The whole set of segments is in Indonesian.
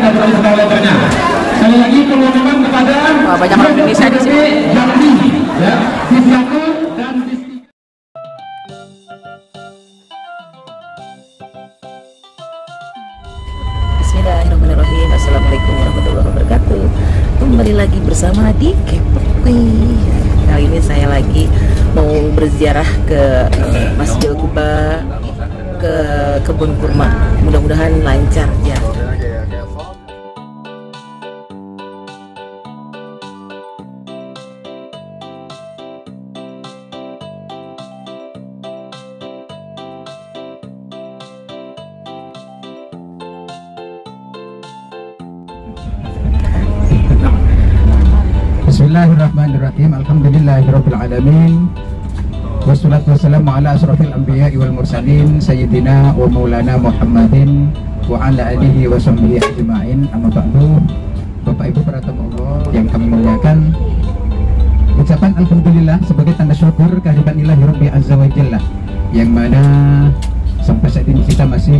segala-galanya. Sekali lagi pengumuman kepada banyak orang Indonesia di sini. Jambi, ya, di 1 dan di 3. Bismillahirrahmanirrahim. Assalamualaikum warahmatullahi wabarakatuh. Kembali lagi bersama di Kepopi. Kali ini saya lagi mau berziarah ke Masjid Kuba, ke kebun kurma. Mudah-mudahan lancar ya. Bismillahirrahmanirrahim. Alhamdulillahirabbil alamin. Wassalatu wassalamu ala asrofil anbiya'i wal mursalin sayyidina wa maulana Muhammadin wa ala alihi wa sahbihi ajma'in. Amma ba'du. Bapak Ibu para tamu Allah yang kami muliakan, ucapan alhamdulillah sebagai tanda syukur kehadiran Ilahi Rabbi Azza wa Jalla, yang mana sampai saat ini kita masih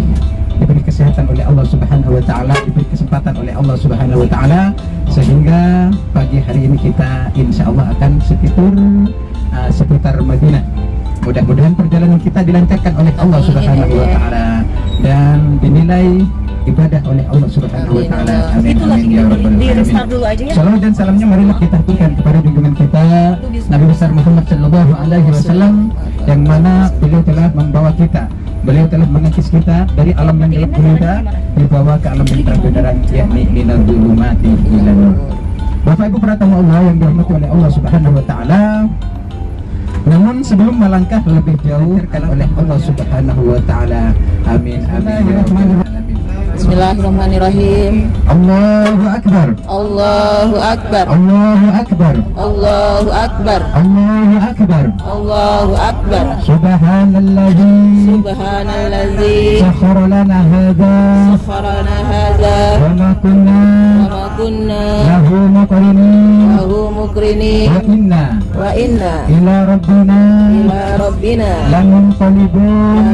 diberi kesehatan oleh Allah Subhanahu wa taala, diberi kesempatan oleh Allah Subhanahu wa taala, sehingga pagi hari ini kita insya Allah akan seputar Madinah. Mudah-mudahan perjalanan kita dilancarkan oleh Allah Subhanahu wa taala dan dinilai ibadah oleh Allah Subhanahu wa taala. Amin amin ya rabbal alamin. Salawat dan salamnya marilah kita haturkan kepada junjungan kita Nabi besar Muhammad sallallahu alaihi wasallam, yang mana beliau telah membawa kita, beliau telah mengikis kita dari alam yang gelap gulita dibawa ke alam yang terang benderang, yakni minal dzulumati ilan nur. Bapak Ibu para tamu Allah yang dirahmati oleh Allah Subhanahu wa taala, namun sebelum melangkah lebih jauh oleh Allah Subhanahu wa taala, amin amin ya rabbal alamin. Bismillahirrahmanirrahim. Allahu akbar. Allahu akbar. Allahu akbar. Allahu akbar. Allahu akbar. Allahu akbar. Subhanalladzi sakhkhara lana hadza wa ma kunna lahu muqrinin wa inna ila rabbina lamunqalibun.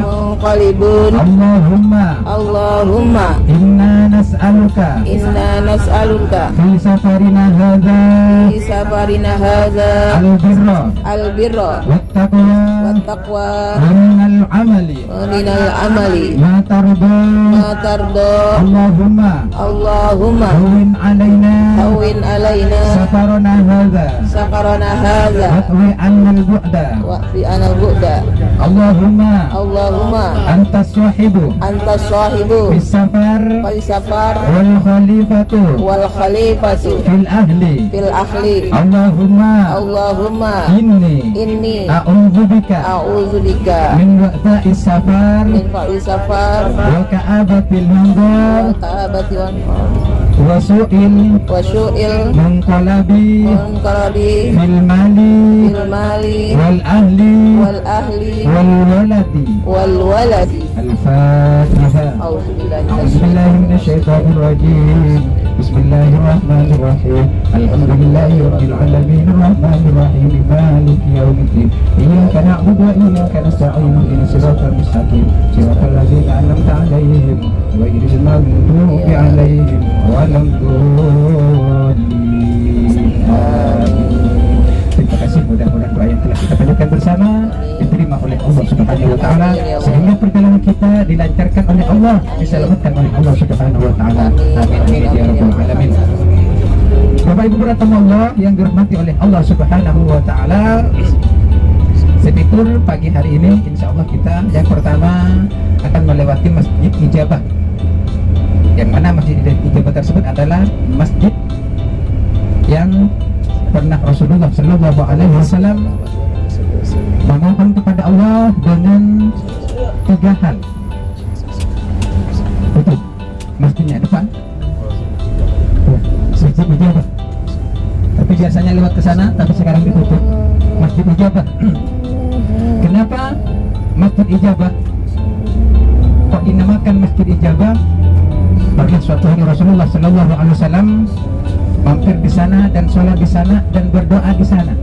Allahumma inna nas'aluka fi safarina hadza al-birra wat-taqwa wa minal amali ma tarda. Allahumma hawwin alaina safarana hadza wa'fi 'anna al-bu'da. Allahumma antas sahibu bis safar wal khalifatu fil ahli. Allahumma inni a'udzu bika min wa'tha'is safar wa ka'abatil manzar wa su'il munqalabi fil mali wal ahli wal waladi. Al-Fatihah. A'udzubillahi minasyaitonir rajim. Bismillahirrahmanirrahim. Alhamdulillahirabbil alamin arrahmanir rahim maliki yaumiddin. Iyyaka na'budu wa iyyaka nasta'in ihdinas siratal mustaqim siratal ladzina an'amta 'alaihim ghairil maghdubi 'alaihim waladdallin. Terima kasih, mudah-mudahan doa yang telah kita panjatkan bersama diterima oleh Allah Subhanahu wa taala, sehingga perjalanan kita dilancarkan oleh Allah, diselamatkan oleh Allah Subhanahu wa taala. Amin amin ya rabbal alamin. Bapak Ibu para tamu Allah yang dirahmati oleh Allah Subhanahu wa taala, sepitur pagi hari ini insya Allah kita yang pertama akan melewati Masjid Ijabah, yang mana Masjid Ijabah tersebut adalah masjid yang pernah Rasulullah Sallallahu Alaihi Wasallam memohon kepada Allah dengan 3 hal. Tutup masjidnya depan, Masjid Ijabah. Tapi biasanya lewat ke sana, tapi sekarang ditutup. Masjid Ijabah. Kenapa Masjid Ijabah? Kok dinamakan Masjid Ijabah? Karena suatu hari Rasulullah Sallallahu Alaihi Wasallam mampir di sana dan sholat di sana dan berdoa di sana.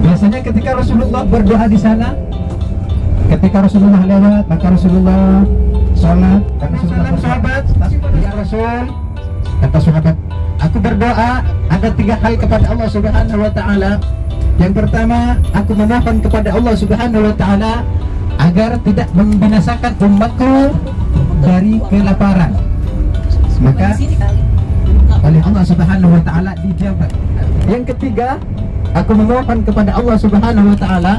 Biasanya ketika Rasulullah berdoa di sana, ketika Rasulullah lewat, maka Rasulullah sholat. Karena sahabat, ya Rasul, kata sahabat, aku berdoa ada 3 hal kepada Allah Subhanahu wa Ta'ala. Yang pertama, aku memohon kepada Allah Subhanahu wa Ta'ala agar tidak membinasakan umatku dari kelaparan. Maka oleh Allah Subhanahu wa Ta'ala dijawab. Yang ketiga, aku memohon kepada Allah Subhanahu wa Ta'ala,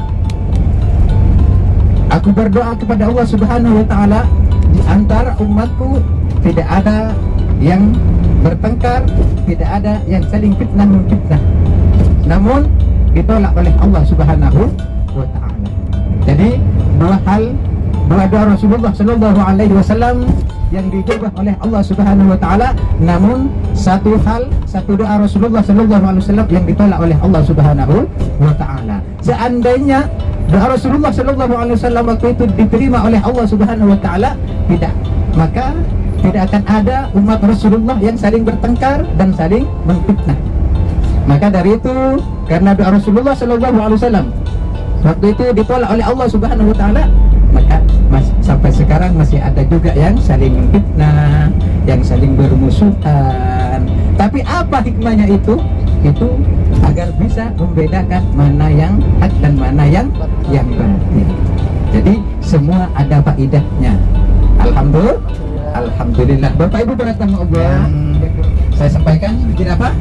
aku berdoa kepada Allah Subhanahu wa Ta'ala, di antara umatku tidak ada yang bertengkar, tidak ada yang saling fitnah memfitnah, namun ditolak oleh Allah Subhanahu wa Ta'ala. Jadi dua doa Rasulullah Sallallahu Alaihi Wasallam yang dijawab oleh Allah Subhanahu wa Ta'ala, namun satu doa Rasulullah Sallallahu Alaihi Wasallam yang ditolak oleh Allah Subhanahu wa Ta'ala. Seandainya doa Rasulullah Sallallahu Alaihi Wasallam waktu itu diterima oleh Allah Subhanahu wa Ta'ala, maka tidak akan ada umat Rasulullah yang saling bertengkar dan saling memfitnah. Maka dari itu, karena doa Rasulullah Sallallahu Alaihi Wasallam waktu itu ditolak oleh Allah Subhanahu wa Ta'ala, maka sampai sekarang masih ada juga yang saling memfitnah, yang saling bermusuhan. Tapi apa hikmahnya itu? Itu agar bisa membedakan mana yang hak dan mana yang batil. Jadi semua ada faedahnya. Alhamdulillah. Bapak Ibu para tamu Allah, saya sampaikan masjid apa?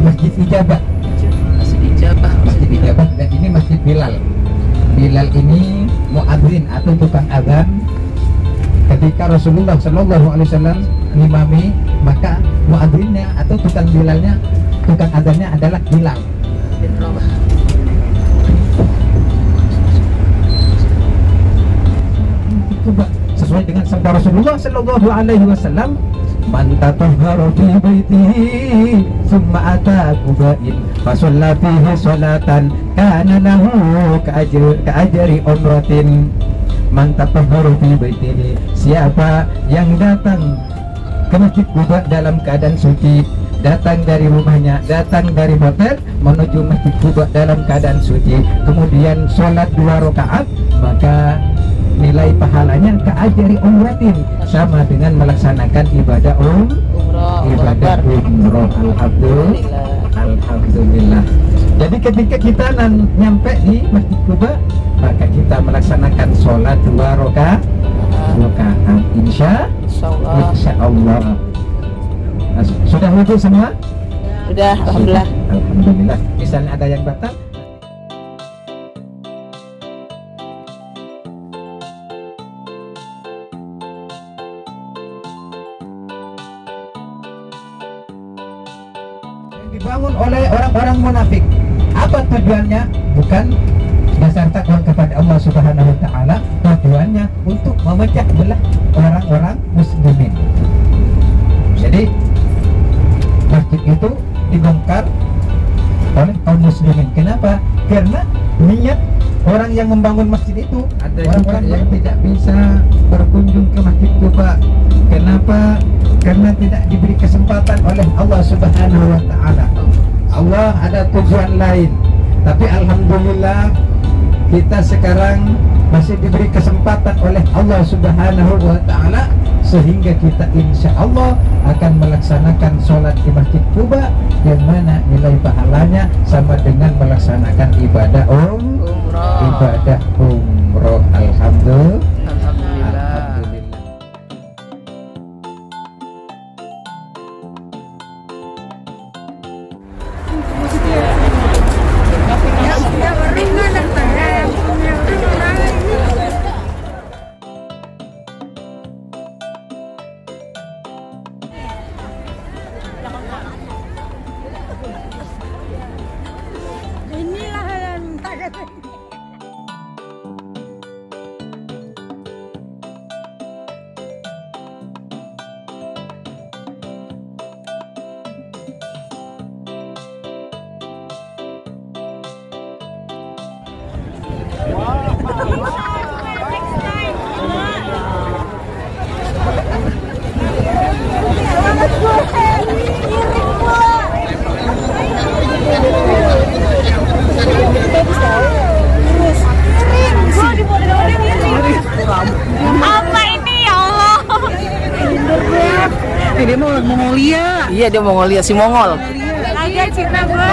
Masjid Ijabah. Masjid Ijabah, dan ini Masjid Bilal. Bilal ini muadzin atau tukang azan. Ketika Rasulullah Sallallahu Alaihi Wasallam ngimami, maka muadzinnya atau tukang azannya adalah Bilal. Sesuai dengan sabda Rasulullah Sallallahu Alaihi Wasallam, man tatahhara fi baitihi thumma ata qubain fa shalla fihi sholatan kana lahu ka'ajri umratin. Man tatahhara fi baitihi, siapa yang datang ke Masjid Quba dalam keadaan suci, datang dari rumahnya, datang dari hotel menuju Masjid Quba dalam keadaan suci, kemudian sholat 2 rakaat, maka nilai pahalanya ka'ajri umratin, sama dengan melaksanakan ibadah umroh. Alhamdulillah. Jadi ketika kita nyampe di Masjid Quba, maka kita melaksanakan sholat 2 rakaat insya Allah. Nah, sudah wudhu semua? Sudah, alhamdulillah. Alhamdulillah. Misalnya ada yang batal, dibangun oleh orang-orang munafik. Apa tujuannya? Bukan dasar takwa kepada Allah Subhanahu wa Ta'ala, tujuannya untuk memecah belah orang-orang muslimin. Jadi masjid itu dibongkar oleh kaum muslimin. Kenapa? Karena niat orang yang membangun masjid itu ada orang-orang yang tidak bisa berkunjung ke Masjid Quba. Kenapa? Karena tidak diberi kesempatan oleh Allah Subhanahu wa Ta'ala. Allah ada tujuan lain. Tapi alhamdulillah kita sekarang masih diberi kesempatan oleh Allah Subhanahu wa Ta'ala, sehingga kita insya Allah akan melaksanakan sholat di Masjid Quba, yang mana nilai pahalanya sama dengan melaksanakan ibadah umroh. Alhamdulillah. Inilah yang minta katanya. Apa ini ya Allah? Iya, dia Mongolia, si Mongol. Ada Cina bro.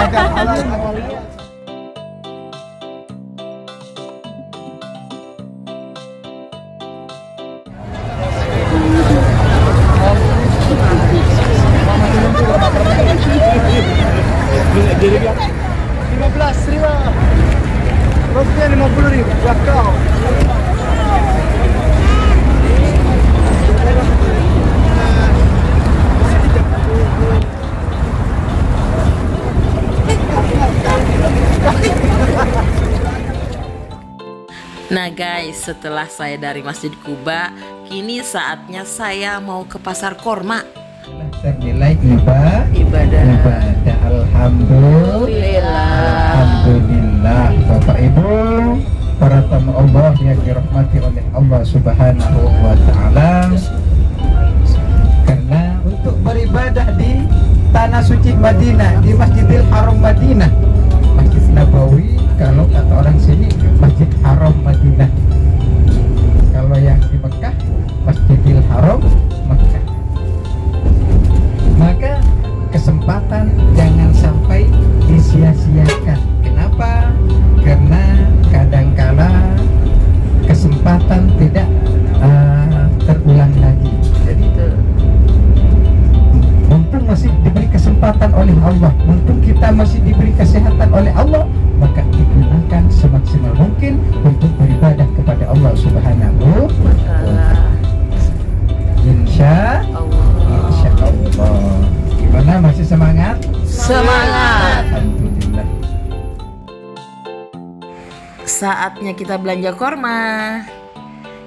Nah guys, setelah saya dari Masjid Kuba, kini saatnya saya mau ke Pasar Korma. Ternilai Ibadah. Alhamdulillah. Bapak Ibu, para tamu Allah yang dirahmati oleh Allah Subhanahu wa Ta'ala, karena untuk beribadah di tanah suci Madinah, di Masjidil Haram Madinah, Masjid Nabawi, kalau kata orang sini Masjid Haram Madinah. Kalau yang di Mekah, Masjidil Haram Mekah. Maka kesempatan jangan sampai disia-siakan. Kenapa? Karena kadangkala kesempatan tidak terulang lagi. Jadi mumpung masih diberi kesempatan oleh Allah, mumpung kita masih diberi kesehatan oleh Allah, maka digunakan semaksimal mungkin untuk beribadah kepada Allah Subhanahu wa Ta'ala. Insya Allah. Gimana, masih semangat? Semangat. Alhamdulillah. Saatnya kita belanja korma.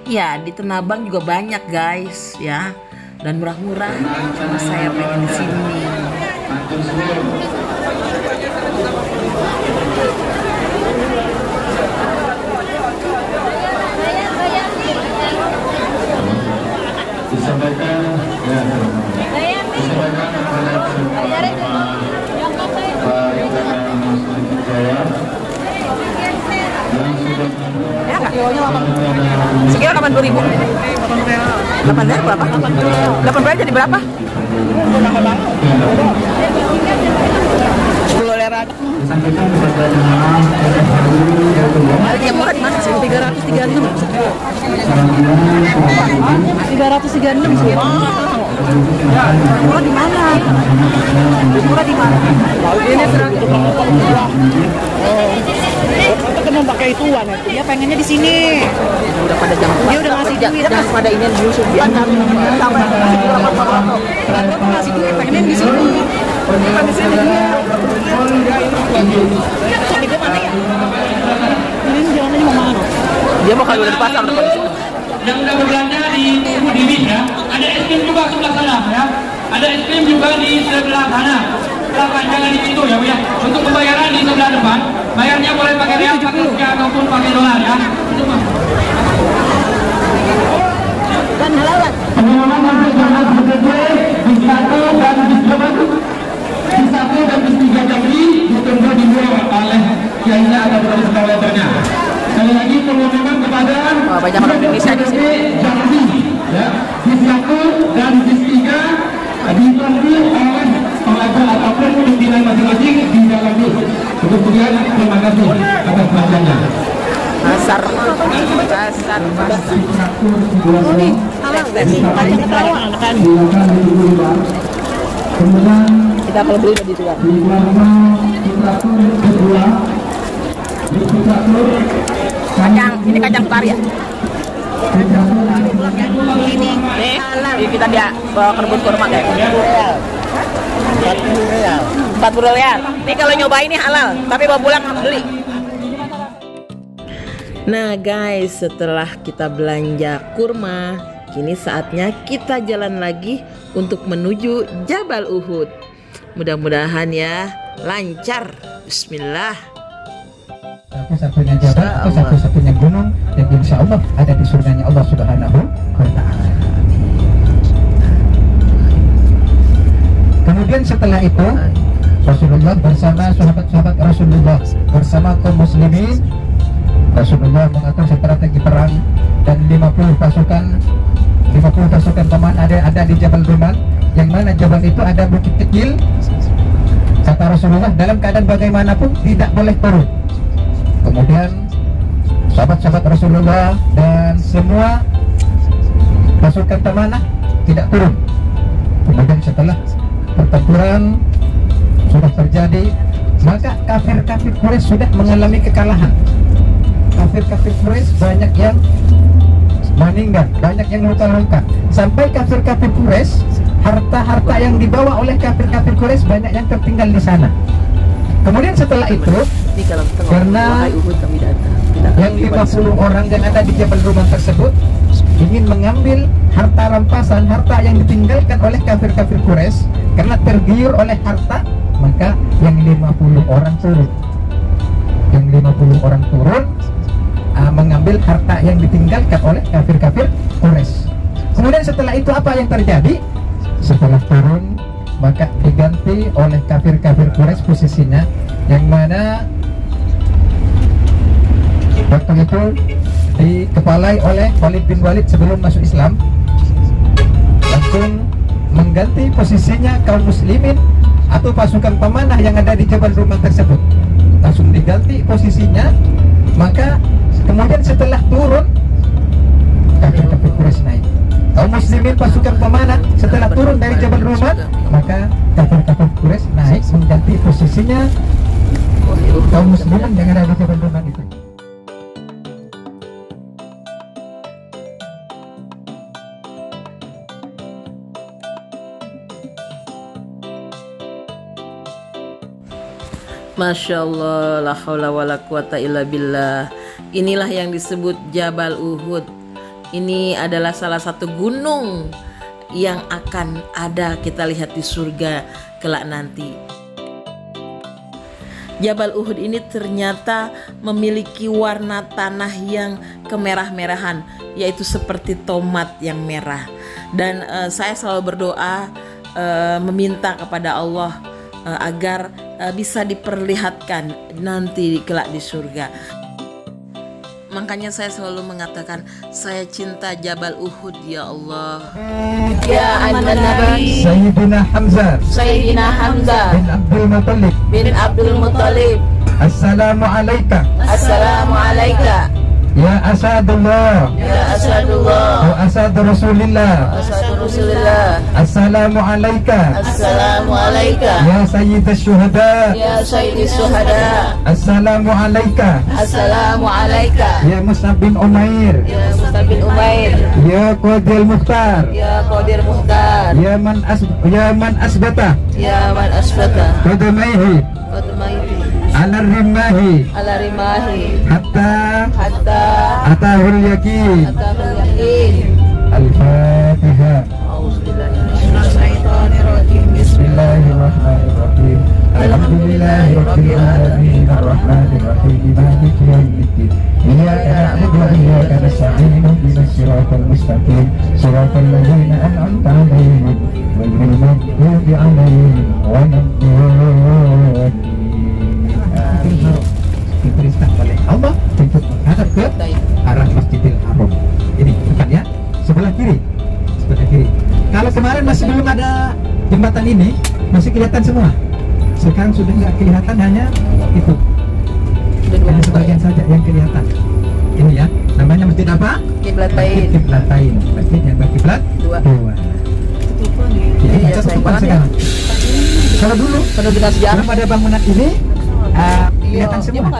Ya, di Tanah Abang juga banyak guys ya, dan murah-murah. Cuma saya pengen di sini. Disampaikan ya, disampaikan kepada semua Pak Muslim Jaya yang sudah Sekira 80.000. 8 berapa? 8 jadi berapa? 10 lira. disampaikan kepada jemaah Yang murah di mana sih? 336. 336 sih. Murah di mana? Murah di mana? Ini 100. Kan pakai ituan ya. Dia pengennya di sini. Udah pada jam. Dia udah ngasih duit. Jangan pada ini Yusuf ya. Sampai ngasih duit apa? Gua ngasih duit pengennya di sini. Bukan di sini dia. Suami gue mana ya? Ini jalannya mau mana? Dia mau kalau dari pasar depan situ. yang udah berbelanja di tubuh Divis ya. Ada es krim juga sebelah sana ya. Ada es krim juga di sebelah sana. Silakan jangan di situ ya Bu ya. Untuk pembayaran di sebelah depan, bayarnya boleh pakai real, pakai rupiah ataupun pakai dolar ya. Itu Mas. Dan halalan. Pengumuman sampai tanggal 1 bis 1 dan bis 2 bis 1 dan bis 3 Jambi ditunggu di luar oleh kiainya ada berada sekaliannya. Sekali lagi pengumuman kepada Wah, banyak orang Indonesia di sini. Jambi ya, bis 1 dan bis 3 ditunggu oleh pengajar ataupun pimpinan masing-masing di dalam bis. Kemudian terima kasih atas perhatiannya. Pasar. Nih, halal. Banyak ketawa anak-anak. Kemudian Kita kalau beli udah di luar. di Litratur kedua Litratur Kacang, ini kacang kari ya? Ini, nih kita dia bawa ke rebus kurma kayak 40 real. Ini kalau nyoba ini halal, tapi bawa pulang beli. Nah guys, setelah kita belanja kurma, kini saatnya kita jalan lagi untuk menuju Jabal Uhud. Mudah-mudahan ya lancar. Bismillah. Satu-satunya jabal atau satu-satunya gunung yang insya Allah ada di surganya Allah Subhanahu wa Ta'ala. Kemudian setelah itu Rasulullah bersama sahabat-sahabat Rasulullah bersama kaum muslimin, Rasulullah mengatur strategi perang dan 50 pasukan 50 pasukan pemanah ada di Jabal Rumat, yang mana Jabal itu ada bukit kecil. Kata Rasulullah, dalam keadaan bagaimanapun tidak boleh turun. Kemudian sahabat-sahabat Rasulullah dan semua pasukan pemanah tidak turun. Kemudian setelah pertempuran sudah terjadi, maka kafir-kafir Quraisy sudah mengalami kekalahan. Kafir-kafir Quraisy banyak yang meninggal, banyak yang luka-luka. Sampai kafir-kafir Quraisy, harta-harta yang dibawa oleh kafir-kafir Quraisy banyak yang tertinggal di sana. Kemudian setelah itu, karena yang 50 orang yang ada di Jabal Rumat tersebut ingin mengambil harta rampasan, harta yang ditinggalkan oleh kafir-kafir Quraisy, karena tergiur oleh harta, maka yang 50 orang turun. Yang 50 orang turun mengambil harta yang ditinggalkan oleh kafir-kafir Quraisy. Kemudian setelah itu apa yang terjadi? Setelah turun, maka diganti oleh kafir-kafir Quraisy posisinya, yang mana waktu itu dikepalai oleh Khalid bin Walid sebelum masuk Islam. Langsung mengganti posisinya kaum muslimin atau pasukan pemanah yang ada di Jabal Rumat tersebut, langsung diganti posisinya. Maka kemudian setelah turun, kafir-kafir Quraisy naik. Kaum muslimin pasukan pemanah setelah turun dari Jabal Rumat, maka kafir-kafir Quraisy naik mengganti posisinya kaum muslimin yang ada di Jabal Rumat itu. Masya Allah, la haula wa la quwata illa billah. Inilah yang disebut Jabal Uhud. Ini adalah salah satu gunung yang akan ada kita lihat di surga kelak nanti. Jabal Uhud ini ternyata memiliki warna tanah yang kemerah-merahan, yaitu seperti tomat yang merah. Dan saya selalu berdoa meminta kepada Allah agar bisa diperlihatkan nanti kelak di surga. Makanya saya selalu mengatakan, saya cinta Jabal Uhud ya Allah. Ya Nabi Sayyidina Hamzah bin Abdul Muttalib. Assalamu alaika ya asadullah wa asad Rasulillah. Assalamu alaika ya sayyidash syuhada. Assalamu alaika ya Mus'ab bin Umair. Ya Qadir Mukhtar. Ya man asbata qadamaihi ala rimahi hatta atahul yakin. Al-Fatihah. Bismillahirrahmanirrahim. Alhamdulillahirabbil alamin arrahmanir rahim maliki yaumiddin. Iyyaka na'budu wa iyyaka nasta'in ihdinas siratal mustaqim siratal ladzina an'amta 'alaihim ghairil maghdubi alaihim waladdallin. Diperintah oleh Allah untuk menghadap ke arah Masjidil Haram. Ini bukan ya, sebelah kiri. Kalau kemarin masih belum ada jembatan ini, masih kelihatan semua. Sekarang sudah nggak kelihatan, hanya itu. Hanya sebagian saja yang kelihatan. Ini ya, namanya masjid apa? Qiblatain. Qiblatain. Masjid yang berkiblat dua. Jadi kita ketupan sekarang. Kalau dulu penuh dengan sejarah. belum ada bangunan ini, kelihatan semua.